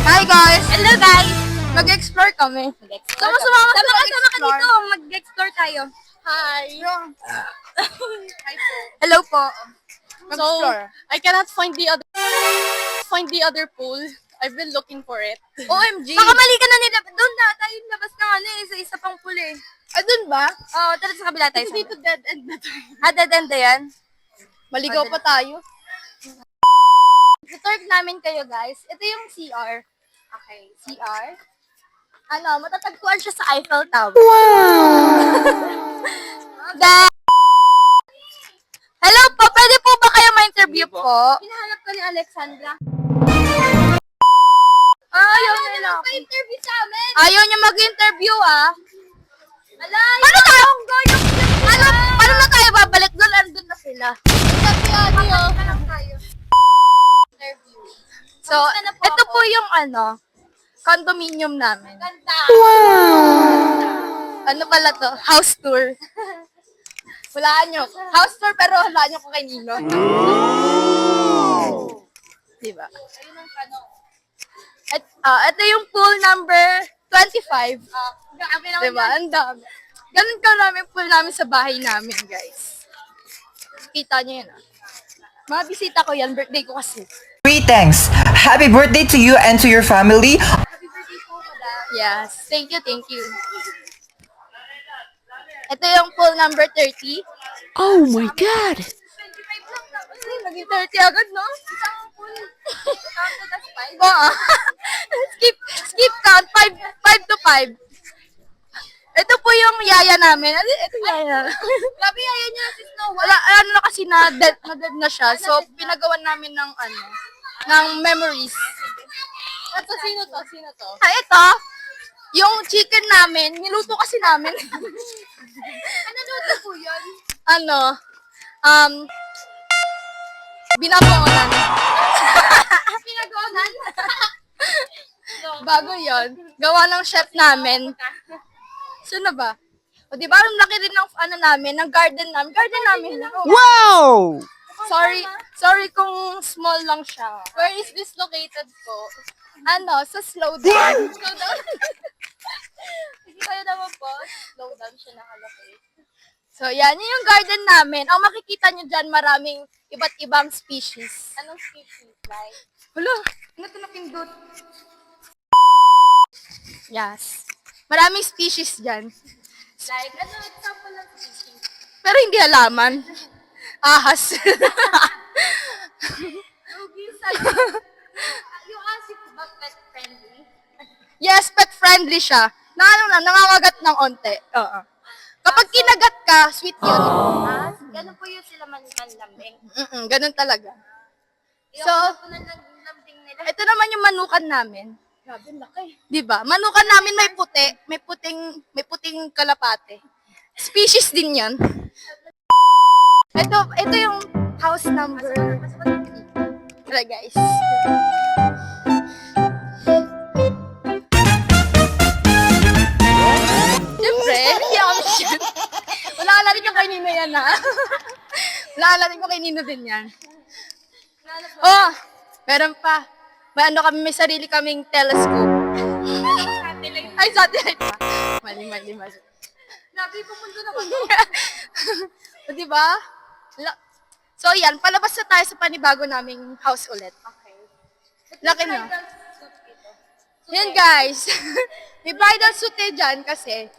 Hi guys! Hello guys! Mag-explore kami. Sama ka dito, mag-explore tayo. Hi! Hi po. Hello po. Mag-explore. I cannot find the other pool. I've been looking for it. OMG! Baka mali ka na nila. Doon na, tayo labas ng ano eh, sa isa pang pool eh. Ah, dun ba? Oo, tara sa kabila tayo. Dito dead end na tayo. Dead end na yan. Maligaw pa tayo. Tutork namin kayo guys. Ito yung CR. Okay, CR. Ano, matatagpuan siya sa Eiffel Tower. Wow! Hello po, pwede po ba kayo ma-interview po? Hinahanap ko ni Alexandra. Ayaw nila. Pa-interview sa amin. Ayaw niya mag-interview ah. Paano tayo? Paano na tayo babalik doon? Andun na sila. So, ito po yung ano, condominium namin. Ano pala to? House tour. Hulaan nyo. House tour pero hulaan nyo kung kay Nino. Diba? Ito yung pool number 25. Diba? Ang dami. Ganun ka namin pool namin sa bahay namin, guys. Kita nyo yun ah. Mga bisita ko yan, birthday ko kasi. Greetings! Happy birthday to you and to your family. Yes. Thank you, thank you. Ito yung pool number 30. Oh my God! 25 lang. Naging 30 agad, no? Isang pool. Counted as 5. Oo. skip count. 5 to 5. Ito po yung yaya namin. Ito yaya. Grabe yaya niya si Snow White. Wala, ano na kasi na dead na siya. So, pinagawan namin ng ng memories. At sino to? Sino to? Ito, yung chicken namin, niluto kasi namin. Ano luto po yun? Binabangonan. Pinagawanan? Bago yon, gawa ng chef namin. Sino ba? O di ba, ang laki rin ng namin, ng garden namin. Garden namin. Wow! Sorry kung small lang siya. Where is this located po? Sa slow down. Slow down. Hindi kayo naman po. Slow down siya nakalapit. So, yan. Yun yung garden namin. Ang makikita nyo dyan, maraming iba't ibang species. Anong species? Like? Hala, ano ito napindot? Yes. Maraming species dyan. Like, ano example ng species? Pero hindi halaman. Ahas. Ruby, yung asip ba pet friendly? Yes, pet friendly siya. Nangangagat ng onte. Oo. Kapag kinagat ka, sweet yun. Ganun po yun sila manlambing. Ganun talaga. So, po na lambing nila. Ito naman yung manukan namin. Grabe, laki. 'Di ba? Manukan namin may puti, may puting kalapate. Species din 'yan. Ito yung house number 3. Tara guys. Siyempre, yan. Wala natin yung kay Nino yan ha. Wala natin yung kay Nino din yan. Oh, meron pa. May sarili kaming telescope. Ay, satellite pa. Mali. Grabe, pupunta na ba? O, diba? So, yan. Palabas na tayo sa panibago naming house ulit. Okay. Laki na. Yan, guys. May bridal suit eh dyan kasi.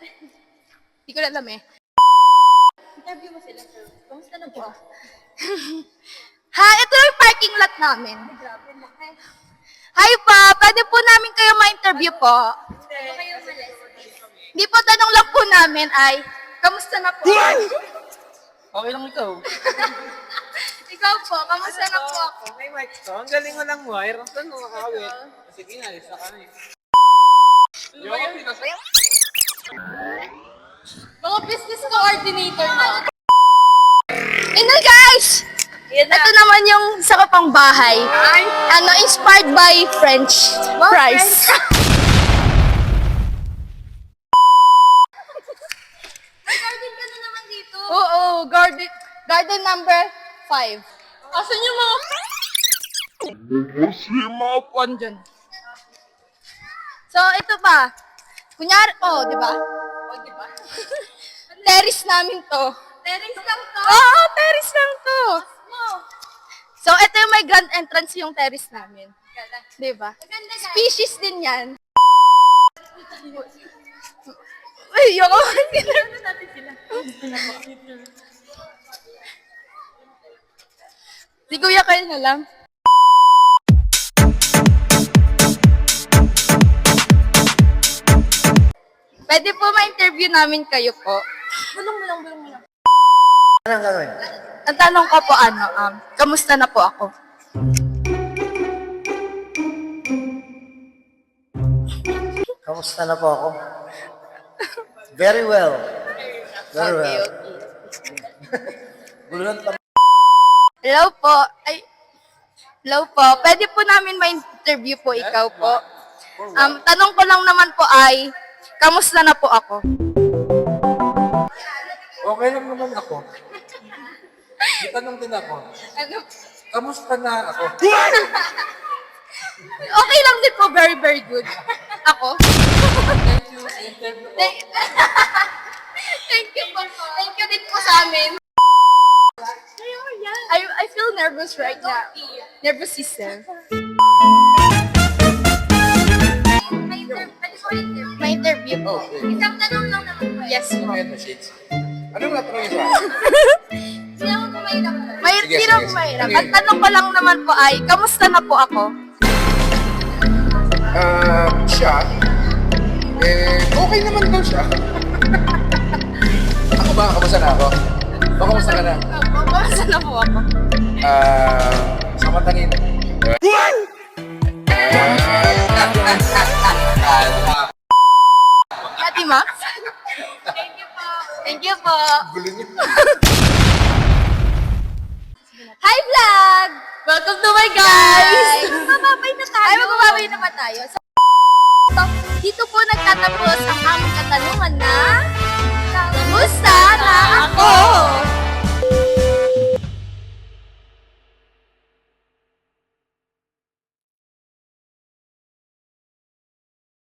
Hindi ko na alam eh. Interview mo sila, sir. Kamusta na po? Ha, ito yung parking lot namin. Grabe, laki. Hi pa, pwede po namin kayo ma-interview po. Ano kayo malis? Hindi po, tanong lang po namin ay, kamusta na po? Okay lang ikaw. Ikaw po, kamusta na po ako? May mic to. Ang galing mo lang, wire. Saan mo makakawit? Sige na, isa ka na eh. Mga business coordinator na. Guys! Ito naman yung sa kapang bahay. Inspired by French fries. Garden ka na naman dito. Oo, garden number 5. Asan yung mga... Kasi mga pan dyan. So, ito pa. Kunyari, di ba? Terrace namin to. Terrace lang to. Oo, terrace lang to. So, ito yung may grand entrance yung terrace namin. Di ba? Maganda guys. Species din yan. Ay, yoko. Si Kuya Kyle na lang. Pwede po ma-interview namin kayo po. Bulong. Anong gagawin? Ang tanong ko po kamusta na po ako? Kamusta na po ako? Very well. Very well. Guluhan pa. Hello po. Hello po. Pwede po namin ma-interview po ikaw po. Tanong ko lang naman po ay, kamusta na po ako? Okay lang naman ako. May tanong din ako. Ano? Kamusta na ako? Okay lang din po. Very, very good. Ako? Thank you po. Thank you din po sa amin. I feel nervous right now. Nervous system. May interview po. Isang tanong lang naman po. Yes po. Anong natanong sa Sino mo mahirap po? May Sige, tirang sige. mahirap. Sige. Ang tanong ko lang naman po ay, kamusta na po ako? Siya? Okay naman daw siya. Ako ba? Kamusta na ako? O kamusta ka na? Kamusta na po ako? Sa matanin. Ate Max? Thank you po. Gulo niyo. Hi vlog! Welcome to my guys! Mababay na tayo. Ay, mababay na ba tayo? So, dito po nagtatapos ang aming katanungan na, kamusta na ako?